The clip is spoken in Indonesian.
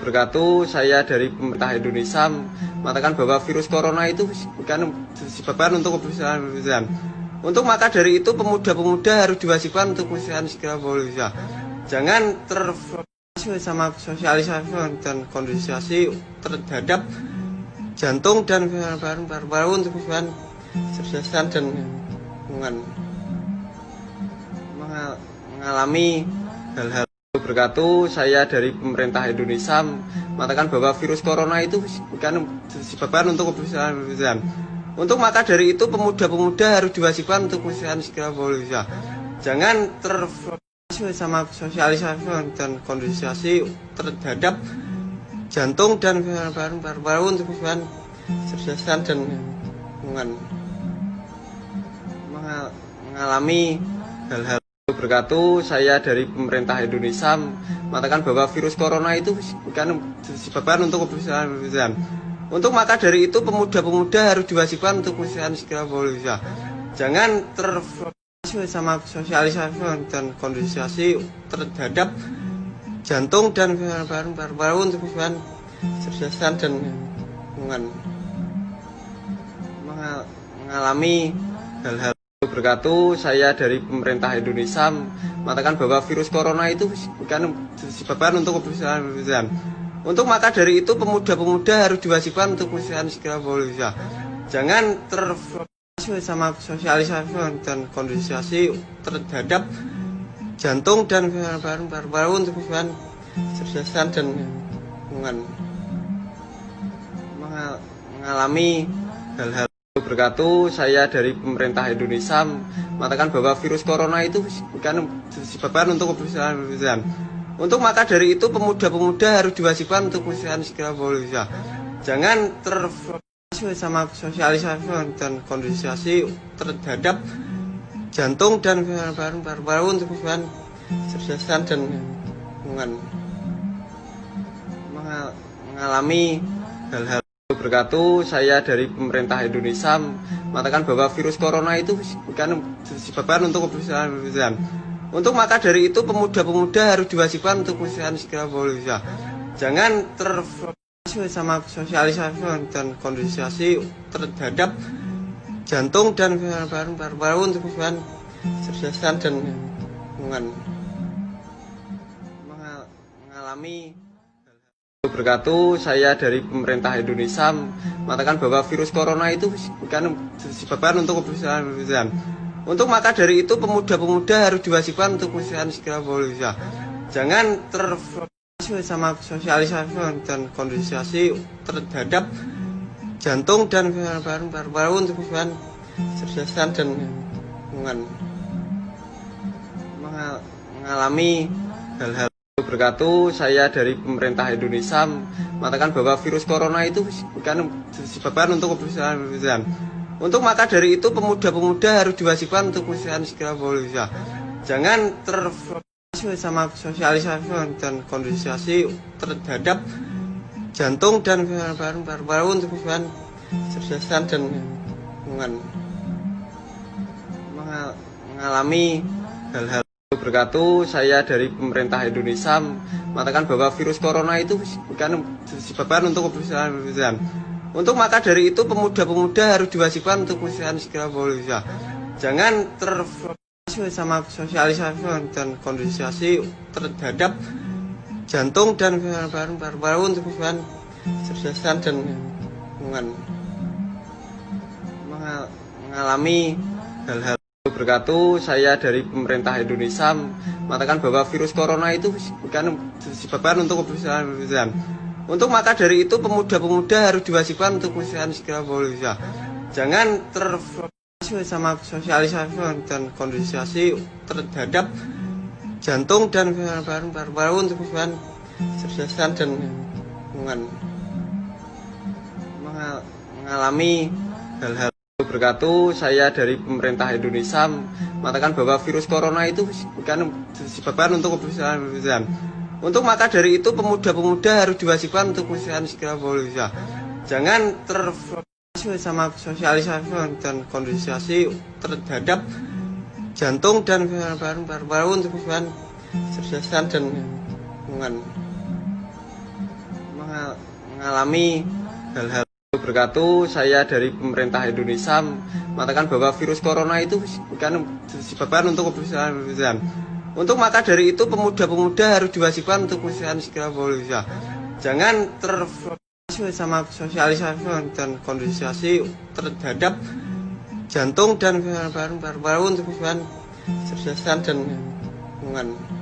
wabarakatuh. Saya dari pemerintah Indonesia mengatakan bahwa virus corona itu bukan disebabkan untuk kebersihan. Untuk maka dari itu pemuda-pemuda harus diwajibkan untuk kebersihan segera boleh. Jangan terprovokasi sama sosialisasi dan kondisi terhadap jantung dan paru-paru untuk kebersihan dan lingkungan mengalami hal-hal. Wabarakatuh. Saya dari pemerintah Indonesia mengatakan bahwa virus corona itu bukan disebabkan untuk kebersihan. Untuk maka dari itu pemuda-pemuda harus diwajibkan untuk kebersihan segera boleh. Jangan terprovokasi sama sosialisasi dan kondisi terhadap jantung dan paru-paru untuk kebersihan dan lingkungan mengalami hal-hal. Wabarakatuh. Saya dari pemerintah Indonesia mengatakan bahwa virus corona itu bukan disebabkan untuk kebersihan. Untuk maka dari itu pemuda-pemuda harus diwajibkan untuk kebersihan segera boleh. Jangan terprovokasi sama sosialisasi dan kondisi terhadap jantung dan paru-paru untuk kebersihan dan lingkungan mengalami hal-hal. Wabarakatuh. Saya dari pemerintah Indonesia mengatakan bahwa virus corona itu bukan disebabkan untuk kebersihan. Untuk maka dari itu pemuda-pemuda harus diwajibkan untuk kebersihan segera boleh. Jangan terprovokasi sama sosialisasi dan kondisi terhadap jantung dan paru-paru untuk kebersihan dan lingkungan mengalami hal-hal. Wabarakatuh. Saya dari pemerintah Indonesia mengatakan bahwa virus corona itu bukan disebabkan untuk kebersihan. Untuk maka dari itu pemuda-pemuda harus diwajibkan untuk kebersihan segera boleh. Jangan terprovokasi sama sosialisasi dan kondisi terhadap jantung dan paru-paru untuk kebersihan dan lingkungan mengalami hal-hal. Wabarakatuh. Saya dari pemerintah Indonesia mengatakan bahwa virus corona itu bukan disebabkan untuk kebersihan. Untuk maka dari itu pemuda-pemuda harus diwajibkan untuk kebersihan segera boleh. Jangan terprovokasi sama sosialisasi dan kondisi terhadap jantung dan paru-paru untuk kebersihan dan lingkungan mengalami. Wabarakatuh. Saya dari pemerintah Indonesia mengatakan bahwa virus corona itu bukan disebabkan untuk kebersihan. Untuk maka dari itu pemuda-pemuda harus diwajibkan untuk kebersihan segera boleh. Jangan terprovokasi sama sosialisasi dan kondisi terhadap jantung dan paru-paru untuk kebersihan dan lingkungan mengalami hal-hal. Wabarakatuh. Saya dari pemerintah Indonesia mengatakan bahwa virus corona itu bukan disebabkan untuk kebersihan. Untuk maka dari itu pemuda-pemuda harus diwajibkan untuk kebersihan segera boleh. Jangan terprovokasi sama sosialisasi dan kondisi terhadap jantung dan paru-paru untuk kebersihan dan lingkungan mengalami hal-hal. Wabarakatuh. Saya dari pemerintah Indonesia mengatakan bahwa virus corona itu bukan disebabkan untuk kebersihan. Untuk maka dari itu pemuda-pemuda harus diwajibkan untuk kebersihan segera boleh. Jangan terprovokasi sama sosialisasi dan kondisi terhadap jantung dan paru-paru untuk kebersihan dan lingkungan mengalami hal-hal. Wabarakatuh. Saya dari pemerintah Indonesia mengatakan bahwa virus corona itu bukan disebabkan untuk kebersihan. Untuk maka dari itu pemuda-pemuda harus diwajibkan untuk kebersihan segera boleh. Jangan terprovokasi sama sosialisasi dan kondisi terhadap jantung dan paru-paru untuk kebersihan dan lingkungan mengalami hal-hal. Wabarakatuh. Saya dari pemerintah Indonesia mengatakan bahwa virus corona itu bukan disebabkan untuk kebersihan. Untuk maka dari itu pemuda-pemuda harus diwajibkan untuk kebersihan segera boleh. Jangan terprovokasi sama sosialisasi dan kondisi terhadap jantung dan paru-paru untuk kebersihan dan lingkungan mengalami hal-hal berkatu. Saya dari pemerintah Indonesia mengatakan bahwa virus corona itu kan disebabkan untuk kebersihan. Untuk maka dari itu pemuda-pemuda harus diwajibkan untuk kebersihan segera boleh. Jangan terprovokasi sama sosialisasi dan kondisi terhadap jantung dan paru-paru untuk kebersihan dan lingkungan.